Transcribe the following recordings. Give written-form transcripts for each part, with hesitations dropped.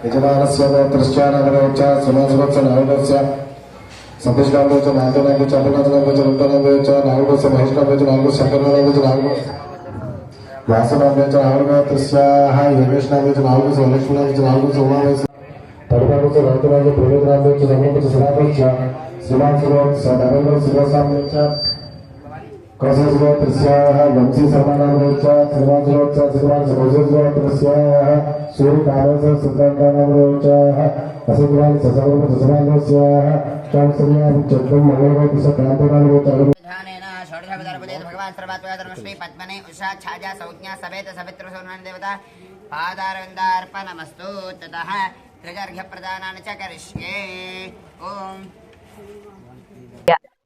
యజమానస్య గోత్రశ్చానవచ్చ సుమస్వత్స నాయుడస్య సంతోషాంబోచ నాగనాంబోచ అపనాథనాంబోచ రుంటనాంబోచ నాగుడస్య మహేష్నాంబోచ నాలుగు శంకరనాంబోచ నాలుగు వాసనాంబోచ నాగనాథస్యాః యోగేష్నాంబోచ నాలుగు లక్ష్మీనాంబోచ నాలుగు సోమాంబోచ పరిపాలనోచ రైతురాజ ప్రవేదనాంబోచ ధర్మోచ సనాతోచ శ్రీమాన్సుగోత్స నరేంద్ర శివసాంబోచ कौशलगोत्रस्याः वंशी सर्वानामोच श्रीमान्सुगोत्स श्रीमान्सुगोत्रस्याः सूर्यकालस्य सिद्धान्तानामोचाः असुरान् ससर्वसमानस्याः शांसर्यां चक्रं मंगलगोत्रस्य क्रांतनामोचाः ध्यानेन षोडशपदार्पदे भगवान् सर्वात्मका धर्मश्री पद्मने उषा छाया संज्ञा सवेत सवित्रसोमन् देवता पादारविन्दार्पणमस्तु ततः त्रिगर्घप्रदानानि च करिष्ये ओम।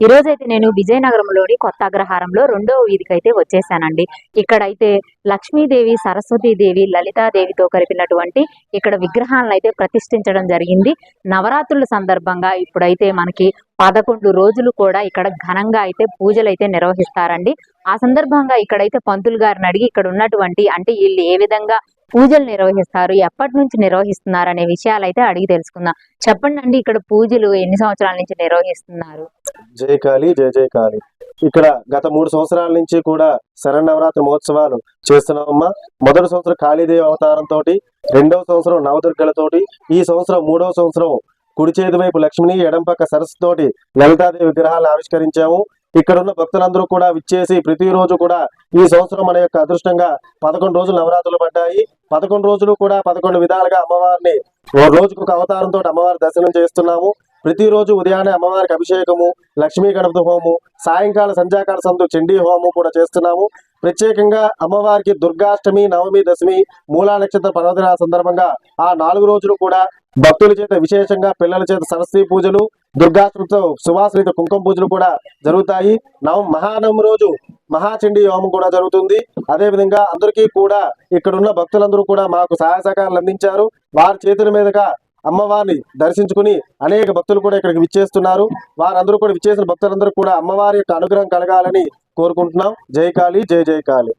ఈ రోజైతే నేను విజయనగరంలోని కొత్త అగ్రహారంలో 2వ వీధికి అయితే వచ్చేసానండి. ఇక్కడైతే లక్ష్మీదేవి, సరస్వతీదేవి, లలితాదేవితో కలిపినటువంటి ఇక్కడ విగ్రహాలను అయితే ప్రతిష్ఠించడం జరిగింది. నవరాత్రుల సందర్భంగా ఇప్పుడైతే మనకి 11 రోజులు కూడా ఇక్కడ ఘనంగా అయితే పూజలు అయితే నిర్వహిస్తారండి. ఆ సందర్భంగా ఇక్కడైతే పంతులు గారిని అడిగి ఇక్కడ ఉన్నటువంటి అంటే వీళ్ళు ఏ విధంగా పూజలు నిర్వహిస్తారు, ఎప్పటి నుంచి నిర్వహిస్తున్నారు అనే విషయాలు అయితే అడిగి తెలుసుకుందాం. చెప్పండి అండి, ఇక్కడ పూజలు ఎన్ని సంవత్సరాల నుంచి నిర్వహిస్తున్నారు? జై కాళీ, జై జై కాళీ. ఇక్కడ గత 3 సంవత్సరాల నుంచి కూడా శరన్నవరాత్రి మహోత్సవాలు చేస్తున్నామమ్మా. మొదటి సంవత్సరం కాళీదేవి అవతారంతో, 2వ సంవత్సరం నవదుర్గలతోటి, ఈ సంవత్సరం 3వ సంవత్సరం కుడి చేతి వైపు లక్ష్మిని, ఎడంపక్క సరస్సుతోటి లలితాదేవి విగ్రహాలు ఆవిష్కరించాము. ఇక్కడ ఉన్న భక్తులందరూ కూడా విచ్చేసి ప్రతిరోజు కూడా ఈ సంవత్సరం మన యొక్క అదృష్టంగా 11 రోజులు నవరాత్రులు పడ్డాయి. 11 రోజులు కూడా 11 విధాలుగా అమ్మవారిని రోజుకు ఒక అవతారంతో అమ్మవారి దర్శనం చేస్తున్నాము. ప్రతిరోజు ఉదయాన్నే అమ్మవారికి అభిషేకము, లక్ష్మీ గణపతి హోము, సాయంకాల సంధ్యాకాల సందు చండీ హోము కూడా చేస్తున్నాము. ప్రత్యేకంగా అమ్మవారికి దుర్గాష్టమి, నవమి, దశమి, మూలా నక్షత్ర పర్వదినాల సందర్భంగా ఆ 4 రోజులు కూడా భక్తుల చేత విశేషంగా పిల్లల చేత సరస్వతి పూజలు, దుర్గాష్టమితో సువాసనిత కుంకుమ పూజలు కూడా జరుగుతాయి. మహానవమి రోజు మహాచండీ హోమం కూడా జరుగుతుంది. అదే విధంగా అందరికీ కూడా ఇక్కడున్న భక్తులందరూ కూడా మాకు సహాయ సహకారాలు అందించారు. వారి చేతుల మీదుగా అమ్మవారిని దర్శించుకుని అనేక భక్తులు కూడా ఇక్కడికి విచ్చేస్తున్నారు. వారందరూ కూడా విచ్చేసిన భక్తులందరూ కూడా అమ్మవారి యొక్క అనుగ్రహం కలగాలని కోరుకుంటున్నాం. జై కాళీ, జై జై కాళీ.